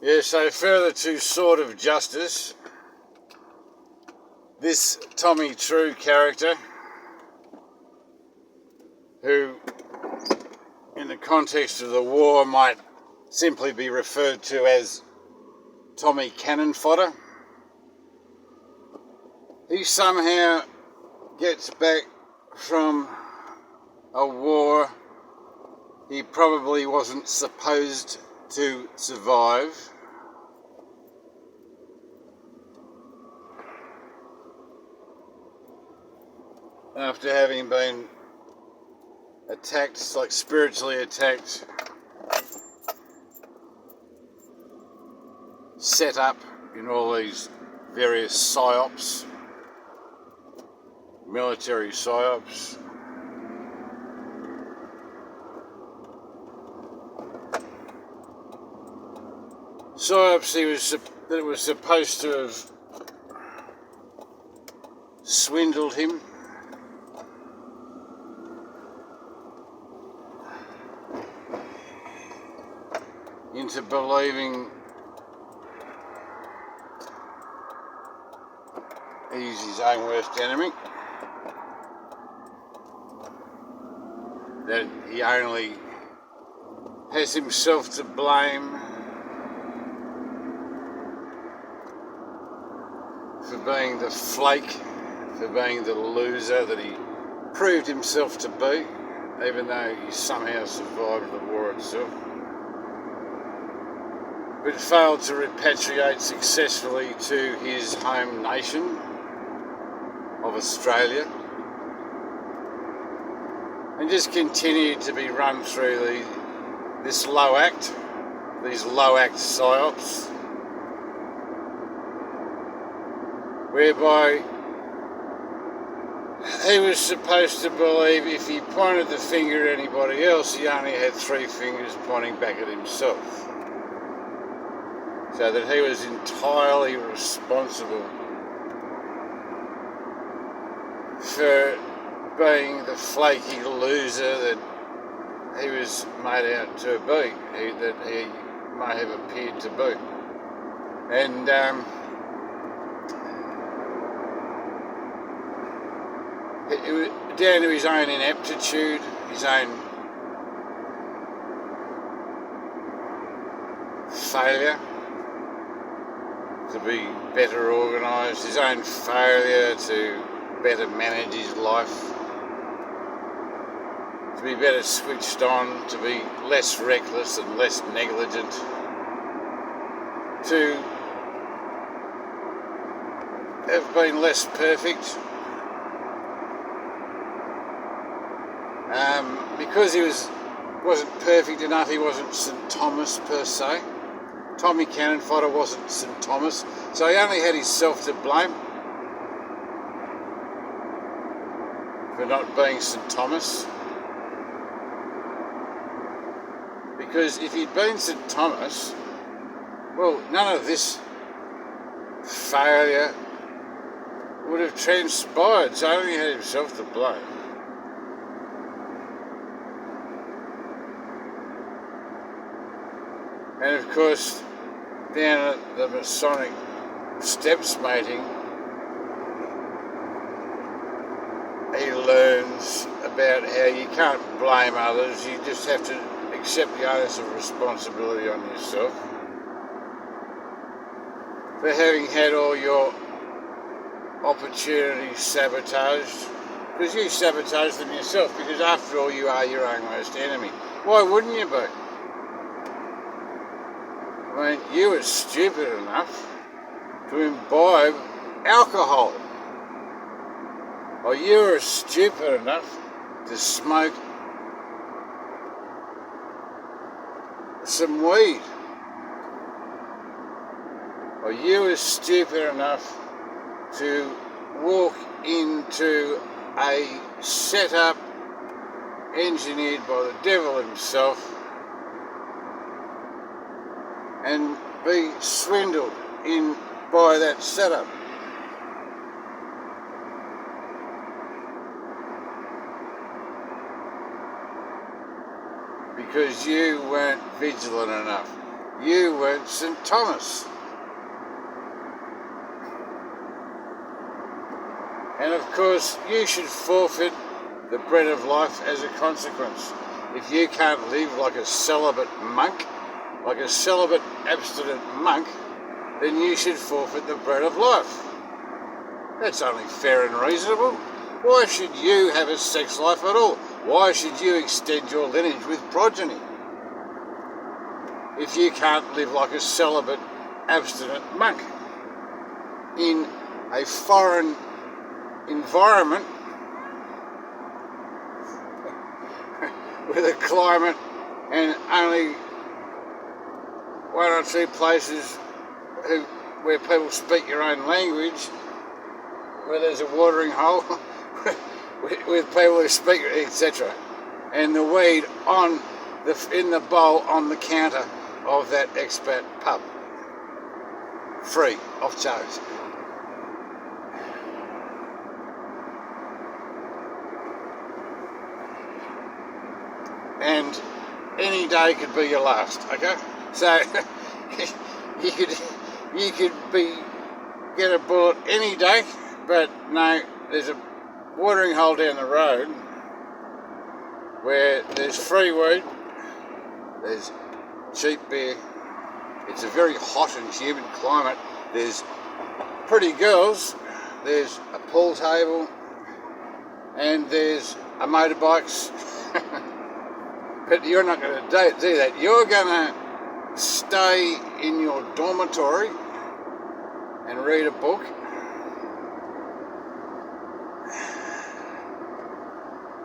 Yeah, so further to Sword of Justice, this Tommy True character, who in the context of the war might simply be referred to as Tommy Cannon Fodder, he somehow gets back from a war he probably wasn't supposed to survive. After having been attacked, like spiritually attacked, set up in all these various psyops, military psyops. Psyops that was supposed to have swindled him. Into believing he's his own worst enemy. That he only has himself to blame for being the flake, for being the loser that he proved himself to be, even though he somehow survived the war itself. But failed to repatriate successfully to his home nation of Australia, and just continued to be run through this low act, these low act psyops, whereby he was supposed to believe if he pointed the finger at anybody else, he only had 3 fingers pointing back at himself. So that he was entirely responsible for being the flaky loser that he was made out to be, that he may have appeared to be. And it was down to his own ineptitude, his own failure to be better organised, his own failure to better manage his life, to be better switched on, to be less reckless and less negligent, to have been less perfect. Because he wasn't perfect enough, he wasn't St Thomas per se. Tommy Cannon Fodder wasn't St Thomas, so he only had himself to blame for not being St Thomas. Because if he'd been St Thomas, well, none of this failure would have transpired, so he only had himself to blame. And of course, down at the Masonic steps mating, he learns about how you can't blame others, you just have to accept the onus of responsibility on yourself for having had all your opportunities sabotaged, because you sabotage them yourself, because after all you are your own worst enemy. Why wouldn't you be? I mean, you were stupid enough to imbibe alcohol, or you were stupid enough to smoke some weed, or you were stupid enough to walk into a setup engineered by the devil himself and be swindled in by that setup. Because you weren't vigilant enough. you weren't St. Thomas. And of course, you should forfeit the bread of life as a consequence. If you can't live like a celibate monk, like a celibate abstinent monk, then you should forfeit the bread of life. That's only fair and reasonable. Why should you have a sex life at all? Why should you extend your lineage with progeny? If you can't live like a celibate abstinent monk in a foreign environment with a climate and only one or two places where people speak your own language, where there's a watering hole with people who speak, etc., and the weed in the bowl on the counter of that expat pub, free of charge. And any day could be your last, okay? So you could get a bullet any day, but no, there's a watering hole down the road where there's free weed, there's cheap beer, it's a very hot and humid climate, there's pretty girls, there's a pool table, and there's a motorbikes. But you're not going to do that. You're going to stay in your dormitory and read a book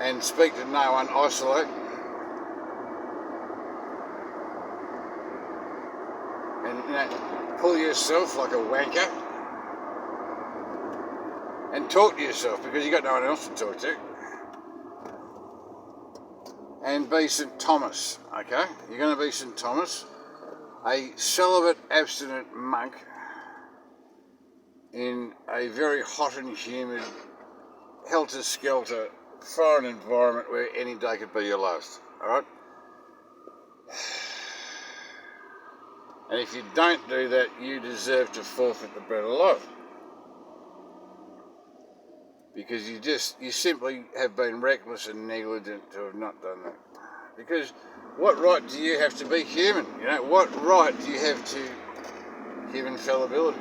and speak to no one, isolate, and pull yourself like a wanker and talk to yourself because you've got no one else to talk to. And be St. Thomas, okay? You're going to be St. Thomas, a celibate abstinent monk in a very hot and humid, helter-skelter, foreign environment where any day could be your last, all right? And if you don't do that, you deserve to forfeit the bread of life. Because you simply have been reckless and negligent to have not done that. Because what right do you have to be human? You know, what right do you have to human fallibility?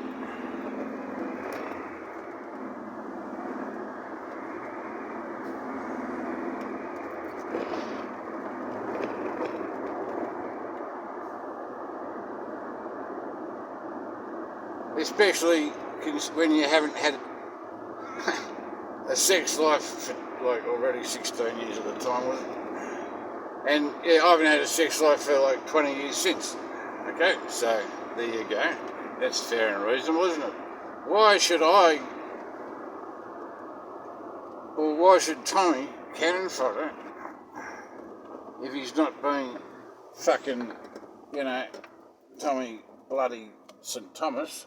Especially when you haven't had a sex life for like already 16 years at the time, was it? And yeah, I haven't had a sex life for like 20 years since. Okay, so there you go. That's fair and reasonable, isn't it? Why should Tommy cannon fodder, if he's not being fucking, Tommy bloody St. Thomas,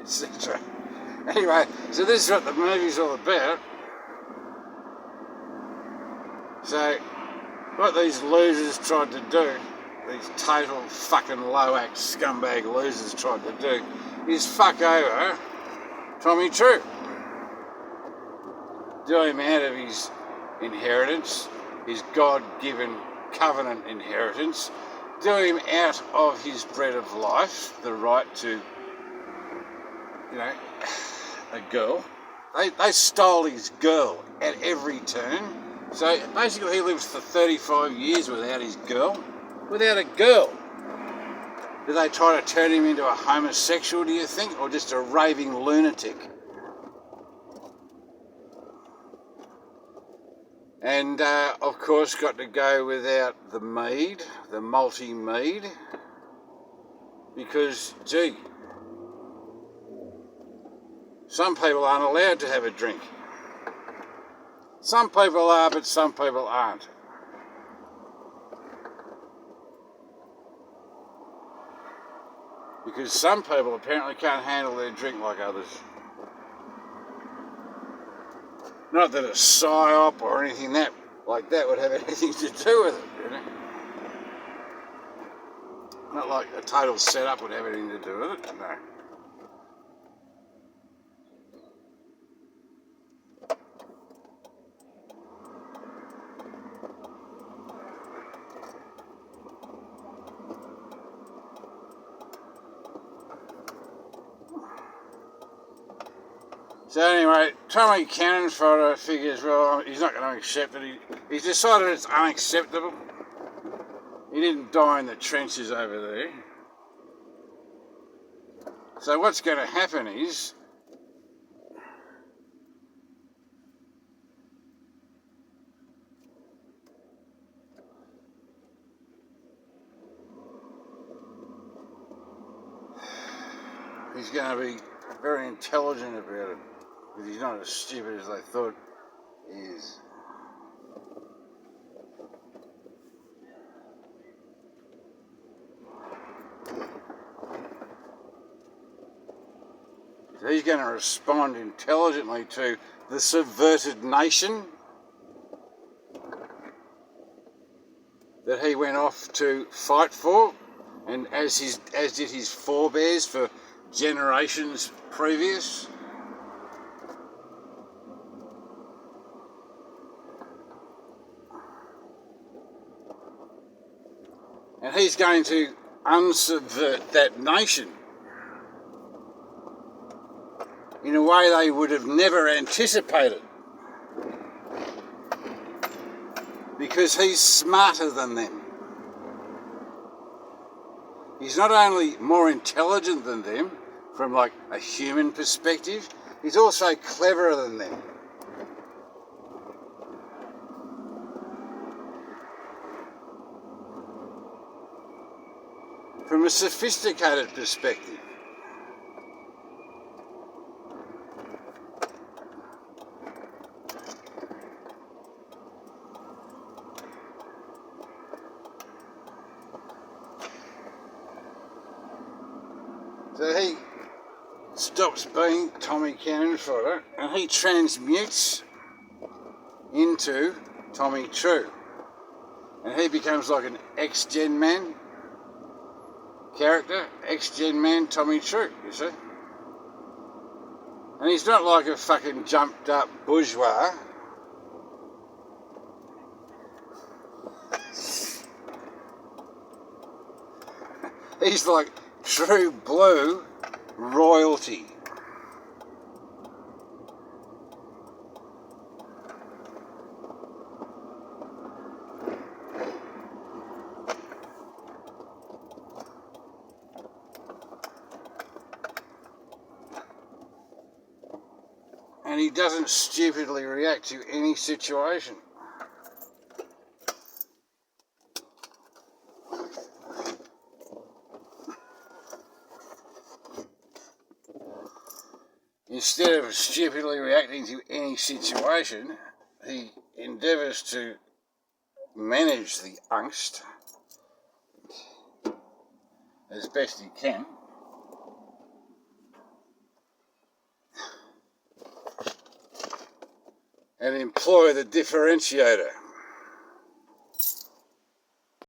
etc. Anyway, so this is what the movie's all about. So, what these losers tried to do, these total fucking low-act scumbag losers tried to do, is fuck over Tommy True. Do him out of his inheritance, his God-given covenant inheritance, do him out of his bread of life, the right to, a girl. They stole his girl at every turn. So basically he lives for 35 years without his girl. Without a girl. Do they try to turn him into a homosexual, do you think? Or just a raving lunatic? And, of course, got to go without the mead, the malty mead. Because, gee, some people aren't allowed to have a drink. Some people are, but some people aren't. Because some people apparently can't handle their drink like others. Not that it's psyop or anything that like that would have anything to do with it, you know. Not like a total setup would have anything to do with it, no. So anyway, Tommy Cannonfodder figures, well, he's not going to accept it. He's decided it's unacceptable. He didn't die in the trenches over there. So what's going to happen is, he's going to be very intelligent about it, because he's not as stupid as they thought he is. So he's going to respond intelligently to the subverted nation that he went off to fight for, and as did his forebears for generations previous. And he's going to unsubvert that nation in a way they would have never anticipated, because he's smarter than them. He's not only more intelligent than them from like a human perspective, he's also cleverer than them. From a sophisticated perspective. So he stops being Tommy Cannonfodder and he transmutes into Tommy True. And he becomes like an ex-Gen Man character, ex-Gen Man Tommy True, you see. And he's not like a fucking jumped up bourgeois. He's like true blue royalty. And he doesn't stupidly react to any situation. Instead of stupidly reacting to any situation, he endeavours to manage the angst as best he can. And employ the differentiator.